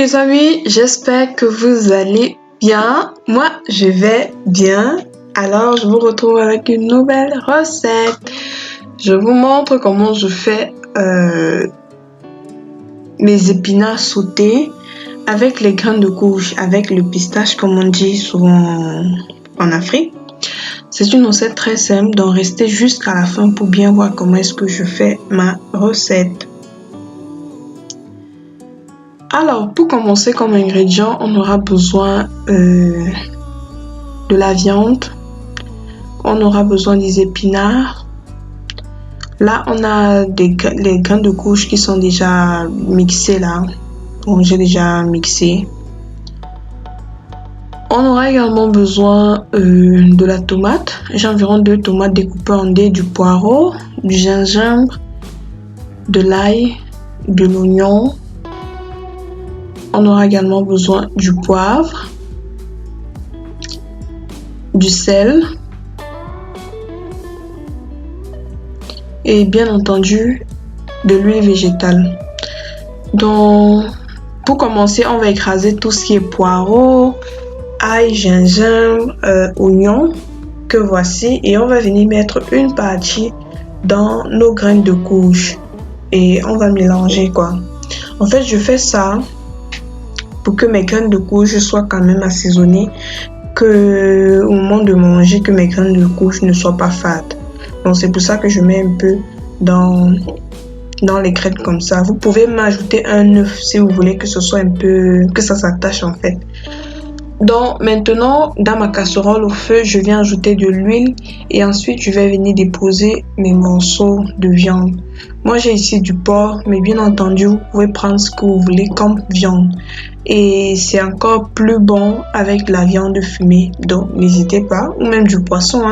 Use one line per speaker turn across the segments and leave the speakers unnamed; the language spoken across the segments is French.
Les amis, j'espère que vous allez bien. Moi, je vais bien. Alors, je vous retrouve avec une nouvelle recette. Je vous montre comment je fais mes épinards sautés avec les graines de courge, avec le pistache comme on dit souvent en Afrique. C'est une recette très simple, donc restez jusqu'à la fin pour bien voir comment est-ce que je fais ma recette. Alors, pour commencer comme ingrédient, on aura besoin de la viande, on aura besoin des épinards. Là, on a les graines de courge qui sont déjà mixées là. Bon, j'ai déjà mixé. On aura également besoin de la tomate. J'ai environ 2 tomates découpées en dés, du poireau, du gingembre, de l'ail, de l'oignon. On aura également besoin du poivre, du sel et bien entendu de l'huile végétale. Donc, pour commencer, on va écraser tout ce qui est poireau, ail, gingembre, oignon que voici et on va venir mettre une partie dans nos graines de courge et on va mélanger quoi. En fait, je fais ça pour que mes graines de courge soient quand même assaisonnées, que au moment de manger, que mes graines de courge ne soient pas fades. Donc c'est pour ça que je mets un peu dans les graines comme ça. Vous pouvez m'ajouter un œuf si vous voulez que ce soit un peu, que ça s'attache en fait. Donc maintenant, dans ma casserole au feu, je viens ajouter de l'huile et ensuite je vais venir déposer mes morceaux de viande. Moi j'ai ici du porc, mais bien entendu vous pouvez prendre ce que vous voulez comme viande. Et c'est encore plus bon avec la viande fumée, donc n'hésitez pas, ou même du poisson.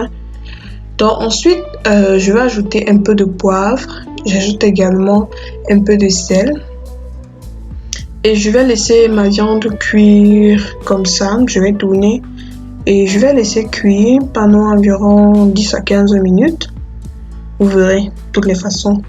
Donc ensuite, je vais ajouter un peu de poivre, j'ajoute également un peu de sel. Et je vais laisser ma viande cuire comme ça, je vais tourner et je vais laisser cuire pendant environ 10 à 15 minutes. Vous verrez, de toutes les façons.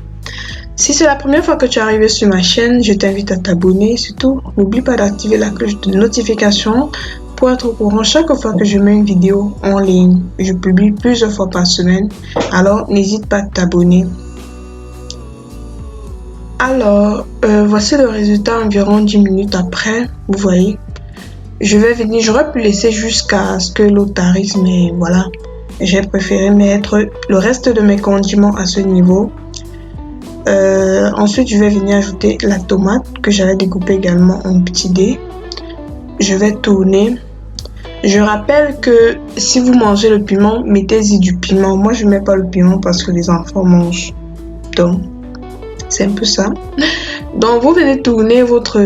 Si c'est la première fois que tu es arrivé sur ma chaîne, je t'invite à t'abonner. Surtout, n'oublie pas d'activer la cloche de notification pour être au courant chaque fois que je mets une vidéo en ligne. Je publie plusieurs fois par semaine, alors n'hésite pas à t'abonner. Alors, voici le résultat environ 10 minutes après, vous voyez. J'aurais pu laisser jusqu'à ce que l'eau tarisse, mais voilà. J'ai préféré mettre le reste de mes condiments à ce niveau. Ensuite, je vais venir ajouter la tomate que j'avais découpée également en petits dés. Je vais tourner. Je rappelle que si vous mangez le piment, mettez-y du piment. Moi, je ne mets pas le piment parce que les enfants mangent. Donc, c'est un peu ça. Donc, vous venez tourner votre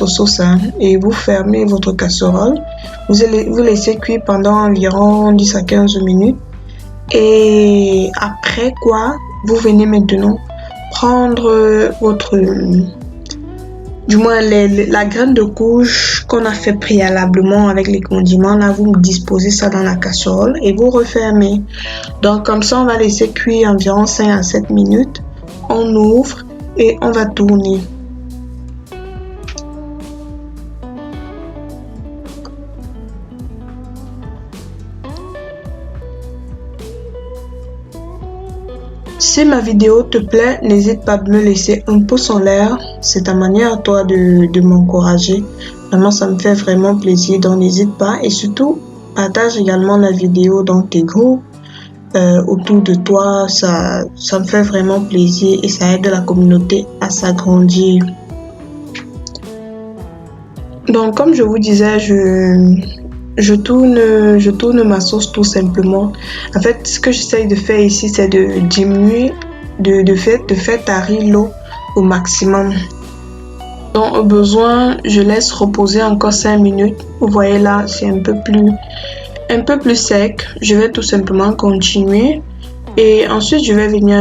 sauce et vous fermez votre casserole. Vous laissez cuire pendant environ 10 à 15 minutes. Et après quoi, vous venez maintenant prendre la graine de courge qu'on a fait préalablement avec les condiments. Là, vous disposez ça dans la casserole et vous refermez. Donc, comme ça, on va laisser cuire environ 5 à 7 minutes. On ouvre et on va tourner. Si ma vidéo te plaît, n'hésite pas à me laisser un pouce en l'air. C'est ta manière à toi de m'encourager. Vraiment, ça me fait vraiment plaisir. Donc, n'hésite pas. Et surtout, partage également la vidéo dans tes groupes. Autour de toi, ça me fait vraiment plaisir et ça aide la communauté à s'agrandir. Donc comme je vous disais, je tourne ma sauce tout simplement. En fait, ce que j'essaye de faire ici, c'est de diminuer, de faire tarir l'eau au maximum. Donc au besoin, je laisse reposer encore 5 minutes. Vous voyez là, c'est un peu plus sec. Je vais tout simplement continuer et ensuite je vais venir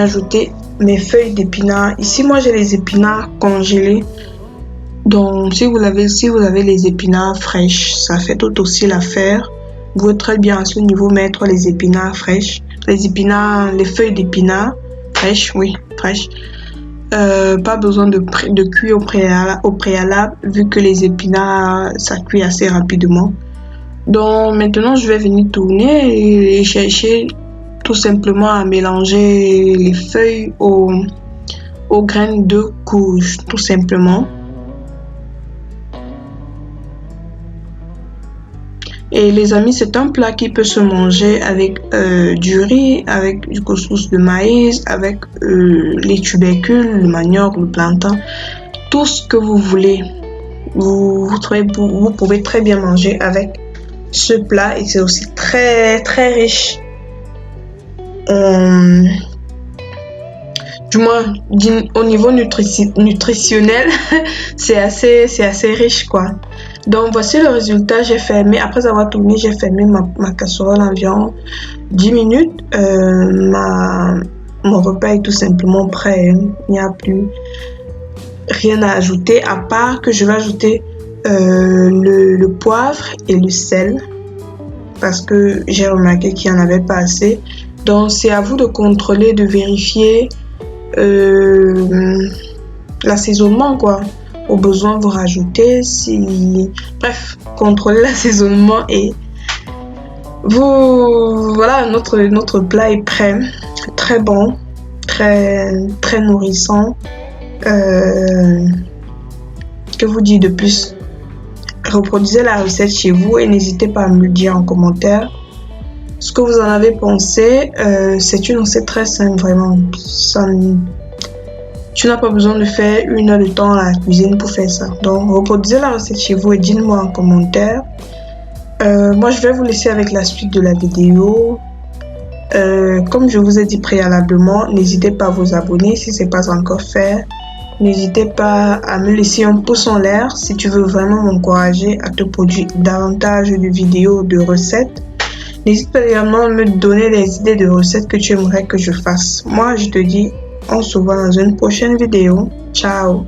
ajouter mes feuilles d'épinards. Ici moi j'ai les épinards congelés, donc si vous avez les épinards fraîches, ça fait tout aussi l'affaire. Vous pouvez très bien à ce niveau mettre les épinards fraîches, les feuilles d'épinards fraîches, oui, fraîches. Pas besoin de cuire au préalable vu que les épinards, ça cuit assez rapidement. Donc maintenant, je vais venir tourner et chercher tout simplement à mélanger les feuilles aux graines de courge, tout simplement. Et les amis, c'est un plat qui peut se manger avec du riz, avec du couscous de maïs, avec les tubercules, le manioc, le plantain, tout ce que vous voulez. Vous pouvez très bien manger avec ce plat et c'est aussi très très riche. Du moins, au niveau nutritionnel, c'est assez riche quoi. Donc voici le résultat, j'ai fermé, après avoir tourné, j'ai fermé ma casserole environ 10 minutes. Mon repas est tout simplement prêt, hein. Il n'y a plus rien à ajouter à part que je vais ajouter le poivre et le sel parce que j'ai remarqué qu'il n'y en avait pas assez. Donc c'est à vous de contrôler, de vérifier l'assaisonnement quoi. Au besoin vous rajoutez bref, contrôlez l'assaisonnement et voilà, notre plat est prêt, très bon, très très nourrissant. Que vous dire de plus? Reproduisez la recette chez vous et n'hésitez pas à me le dire en commentaire ce que vous en avez pensé. C'est une recette très simple, vraiment. Tu n'as pas besoin de faire 1 heure de temps à la cuisine pour faire ça. Donc, reproduisez la recette chez vous et dites-moi en commentaire. Moi, je vais vous laisser avec la suite de la vidéo. Comme je vous ai dit préalablement, n'hésitez pas à vous abonner si ce n'est pas encore fait. N'hésitez pas à me laisser un pouce en l'air si tu veux vraiment m'encourager à te produire davantage de vidéos, de recettes. N'hésite pas également à me donner des idées de recettes que tu aimerais que je fasse. Moi, je te dis, on se voit dans une prochaine vidéo. Ciao!